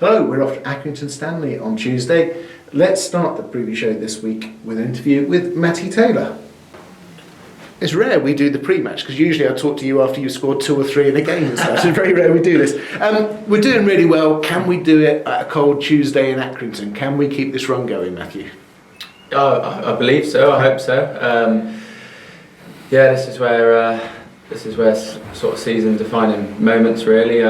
Hello, we're off to Accrington Stanley on Tuesday. Let's start the preview show this week with an interview with Matty Taylor. It's rare we do the pre-match because usually I talk to you after you've scored 2 or 3 in a game and stuff. It's very rare we do this. We're doing really well. Can we do it at a cold Tuesday in Accrington? Can we keep this run going, Matthew? I believe so. I hope so. This is where sort of season-defining moments really.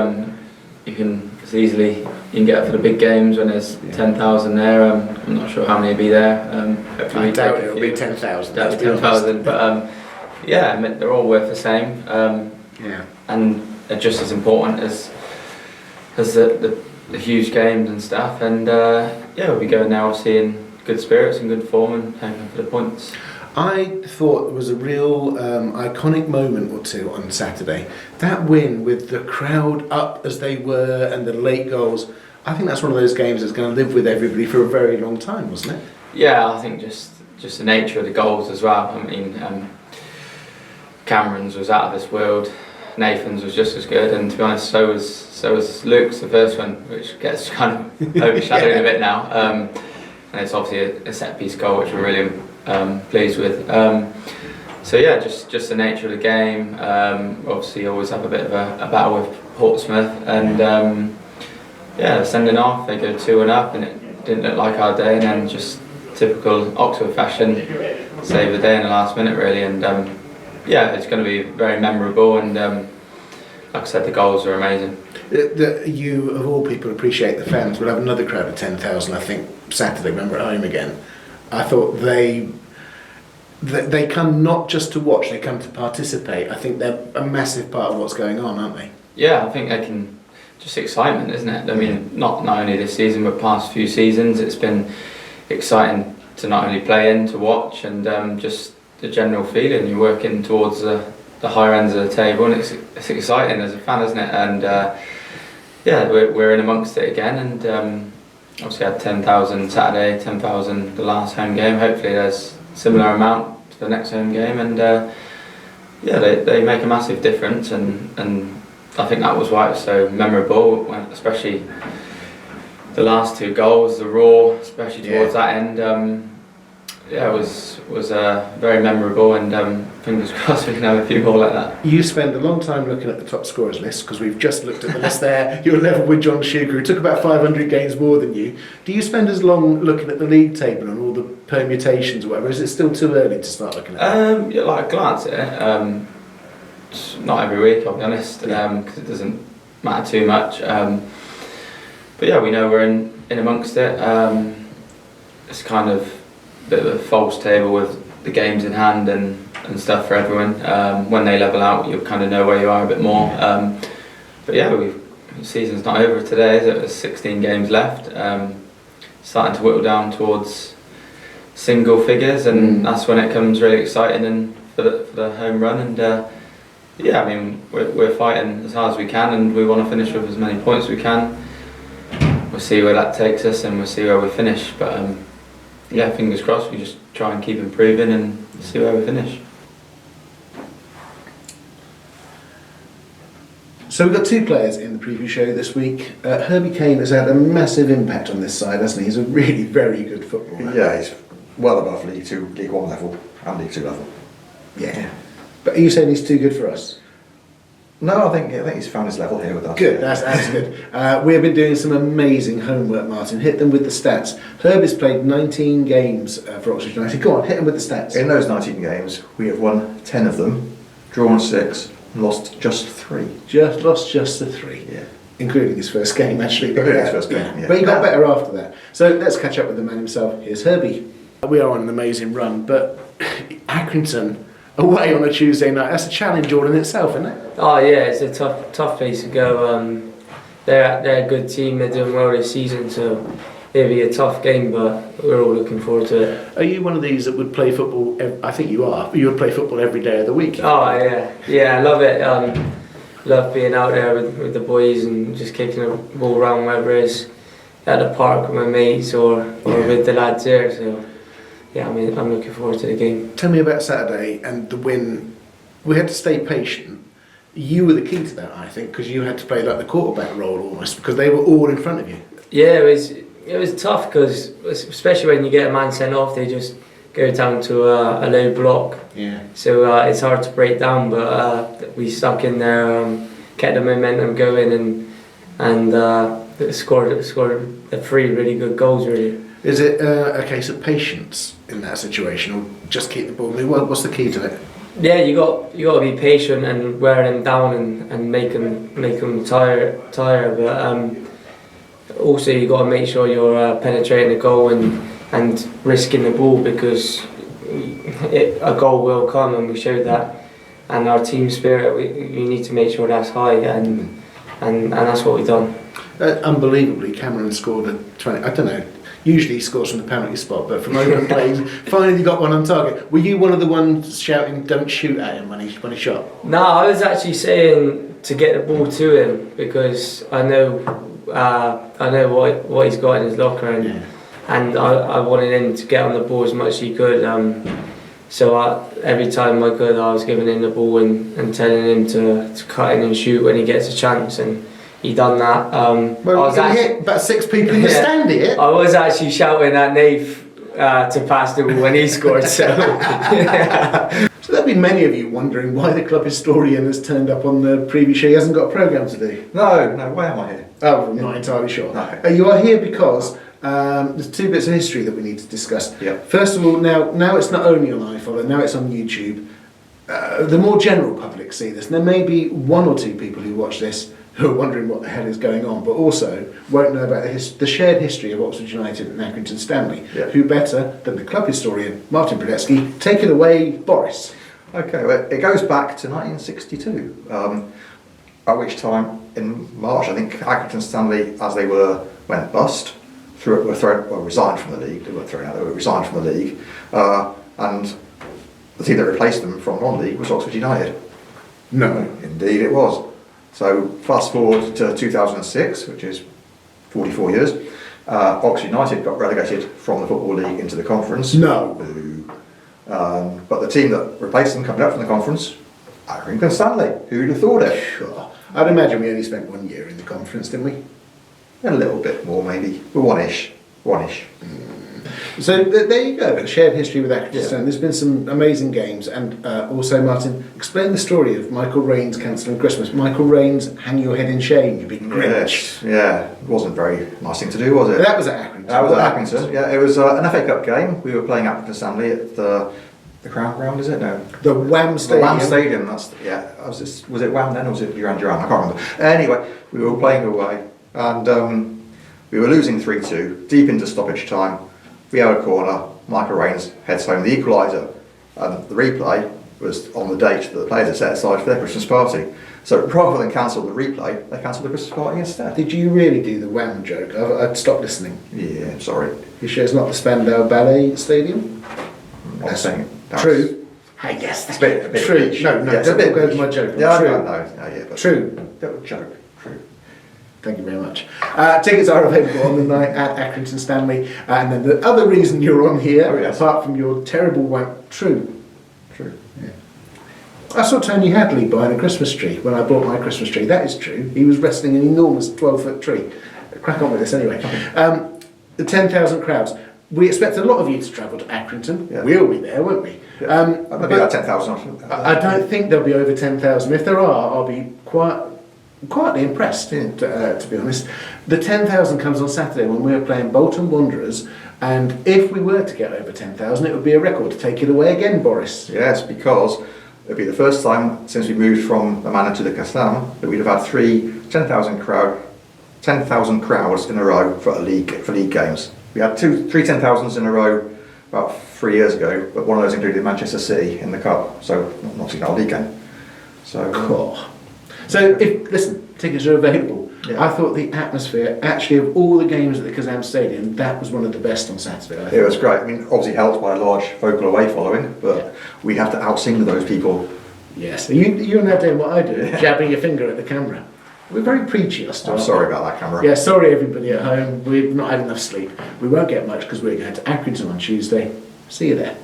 You can get up for the big games when there's 10,000 there. I'm not sure how many will be there. I doubt it'll be 10,000. That'll be 10,000, but they're all worth the same. And are just as important as the huge games and stuff. And we'll be going now obviously in good spirits and good form and hoping for the points. I thought it was a real iconic moment or two on Saturday. That win with the crowd up as they were and the late goals, I think that's one of those games that's going to live with everybody for a very long time, wasn't it? Yeah, I think just the nature of the goals as well. I mean, Cameron's was out of this world, Nathan's was just as good, and to be honest, so was Luke's, the first one, which gets kind of overshadowed a bit now. And it's obviously a set piece goal, which we're really pleased with. Just the nature of the game. Obviously, always have a bit of a battle with Portsmouth, and sending off, they go 2-1 up, and it didn't look like our day. And then just typical Oxford fashion, save the day in the last minute, really. And it's going to be very memorable. And like I said, the goals are amazing. You, of all people, appreciate the fans. We'll have another crowd of 10,000, I think, Saturday when we're at home again. I thought they come not just to watch, they come to participate. I think they're a massive part of what's going on, aren't they? Yeah, I think they can, just excitement, isn't it? I mean, not only this season, but past few seasons, it's been exciting to not only play in, to watch, and just the general feeling. You're working towards the higher ends of the table, and it's exciting as a fan, isn't it? And we're in amongst it again, and obviously had 10,000 Saturday, 10,000 the last home game. Hopefully there's a similar amount to the next home game, and they make a massive difference, and I think that was why it was so memorable, especially the last 2 goals, the roar, especially towards that end. Was very memorable, and fingers crossed we can have a few more like that. You spend a long time looking at the top scorers list, because we've just looked at the list there. You're level with John Shuker, who took about 500 games more than you. Do you spend as long looking at the league table and all the permutations or whatever? Is it still too early to start looking at that? Like a glance at it. Not every week, I'll be honest, because it doesn't matter too much. But we know we're in amongst it. It's kind of a bit of a false table with the games in hand and stuff for everyone. When they level out, you'll kind of know where you are a bit more. The season's not over today. There's 16 games left. Starting to whittle down towards single figures, and that's when it comes really exciting and for the home run. And we're fighting as hard as we can, and we want to finish with as many points as we can. We'll see where that takes us, and we'll see where we finish. But fingers crossed, we just try and keep improving and see where we finish. So we've got 2 players in the preview show this week. Herbie Kane has had a massive impact on this side, hasn't he? He's a really very good footballer. Yeah, he's well above League 2, League 1 level and League 2 level. Yeah. But are you saying he's too good for us? No, I think he's found his level here with us. Good, that's good. We've been doing some amazing homework, Martin. Hit them with the stats. Herbie's played 19 games for Oxford United. Go on, hit them with the stats. In those 19 games, we have won 10 of them, drawn 6, and lost just 3. Lost just the 3. Yeah. Including his first game, actually. But his first game, yeah. But he got better after that. So let's catch up with the man himself. Here's Herbie. We are on an amazing run, but Accrington away on a Tuesday night, that's a challenge all in itself, isn't it? Oh yeah, it's a tough place to go. They're a good team, they're doing well this season, so it'll be a tough game, but we're all looking forward to it. Are you one of these that would play football, I think you are, but you would play football every day of the week? Oh yeah, I love it. Love being out there with the boys and just kicking the ball around, whether it's at the park with my mates or with the lads there, so yeah, I'm looking forward to the game. Tell me about Saturday and the win. We had to stay patient. You were the key to that, I think, because you had to play like the quarterback role almost, because they were all in front of you. Yeah, it was tough because especially when you get a man sent off, they just go down to a low block. Yeah. So it's hard to break down, but we stuck in there, kept the momentum going, and scored 3 really good goals. Really. Is it a case of patience in that situation, or just keep the ball moving? What's the key to it? Yeah, you got to be patient and wear them down and make them tire. But also you got to make sure you're penetrating the goal and risking the ball, because a goal will come, and we showed that. And our team spirit, you need to make sure that's high, and that's what we've done. Unbelievably, Cameron scored a 20. I don't know. Usually he scores from the penalty spot, but from open play, finally got one on target. Were you one of the ones shouting, "Don't shoot at him" when he shot? No, I was actually saying to get the ball to him, because I know what he's got in his locker, and I wanted him to get on the ball as much as he could. So every time I could, I was giving him the ball and telling him to cut in and shoot when he gets a chance, and he done that. Well, I was hit about 6 people in the stand here. I was actually shouting at Nath to pass the ball when he scored. So. So there'll be many of you wondering why the club historian has turned up on the preview show. He hasn't got a programme to do. No, why am I here? Oh, I'm not entirely sure. No. You are here because there's 2 bits of history that we need to discuss. Yep. First of all, now it's not only on iFollow, now it's on YouTube. The more general public see this, and there may be 1 or 2 people who watch this who are wondering what the hell is going on, but also won't know about the shared history of Oxford United and Accrington Stanley. Yeah. Who better than the club historian, Martin Brodetsky? Take it away, Boris. Okay, well, it goes back to 1962, at which time, in March, I think Accrington Stanley, as they went bust, resigned from the league. They weren't thrown out, they were resigned from the league, and the team that replaced them from non-league was Oxford United. No. Indeed it was. So fast forward to 2006, which is 44 years, Oxford United got relegated from the Football League into the conference. No. Boo. But the team that replaced them coming up from the conference, Accrington Stanley. Who'd have thought it? Sure. I'd imagine we only spent 1 year in the conference, didn't we? A little bit more maybe, but one-ish. So there you go, a shared history with Accrington Yeah. Stanley. There's been some amazing games, and also, Martin, explain the story of Michael Raines cancelling Christmas. Michael Raines, hang your head in shame, you big Grinch. Yeah, it wasn't a very nice thing to do, was it? That was at Accrington. That was What at happened? Accrington, yeah. It was an FA Cup game. We were playing Accrington Stanley at the Crown Ground, is it? No. The Wham The Stadium. Wham Stadium, was it Wham then, or was it Duran Duran? I can't remember. Anyway, we were playing away, and we were losing 3-2, deep into stoppage time. We had a corner, Michael Raines heads home the equaliser, and the replay was on the date that the players had set aside for their Christmas party. So rather than cancel the replay, they cancelled the Christmas party instead. Did you really do the Wham joke? I'd stopped listening. Yeah, sorry. You sure it's not the Spandau Ballet Stadium? I'm not saying it. True. Hey, yes, It's a bit true. niche. No, Yeah, it's a don't bit go to niche. my joke. Yeah, True. no, but True. Bit of a joke. True. Thank you very much. Tickets are available on the night at Accrington Stanley. And then the other reason you're on here, Oh, yes. apart from your terrible True. True. Yeah. I saw Tony Hadley buying a Christmas tree when I bought my Christmas tree. That is true. He was wrestling an enormous 12-foot tree. Crack on with this anyway. The 10,000 crowds. We expect a lot of you to travel to Accrington. Yeah. We'll be there, won't we? Yeah. Maybe but about 10,000. I don't think there'll be over 10,000. If there are, I'll be quietly impressed, to be honest. The 10,000 comes on Saturday when we're playing Bolton Wanderers, and if we were to get over 10,000, it would be a record. Take it away again, Boris. Yes, because it'd be the first time since we moved from the Manor to the Castam that we'd have had 10,000 crowds in a row for league games. We had three 10,000s in a row about 3 years ago, but one of those included Manchester City in the cup, so not in our league game. So Cool. So, listen, tickets are available. Yeah. I thought the atmosphere, actually, of all the games at the Kazam Stadium, that was one of the best on Saturday. I it think. was great. I mean, obviously helped by a large vocal away following, but we have to outsing those people. Yes. You're now doing what I do, jabbing your finger at the camera. We're very preachy, us. I'm sorry about that, camera. Yeah, sorry everybody at home. We've not had enough sleep. We won't get much because we're going to Accrington on Tuesday. See you there.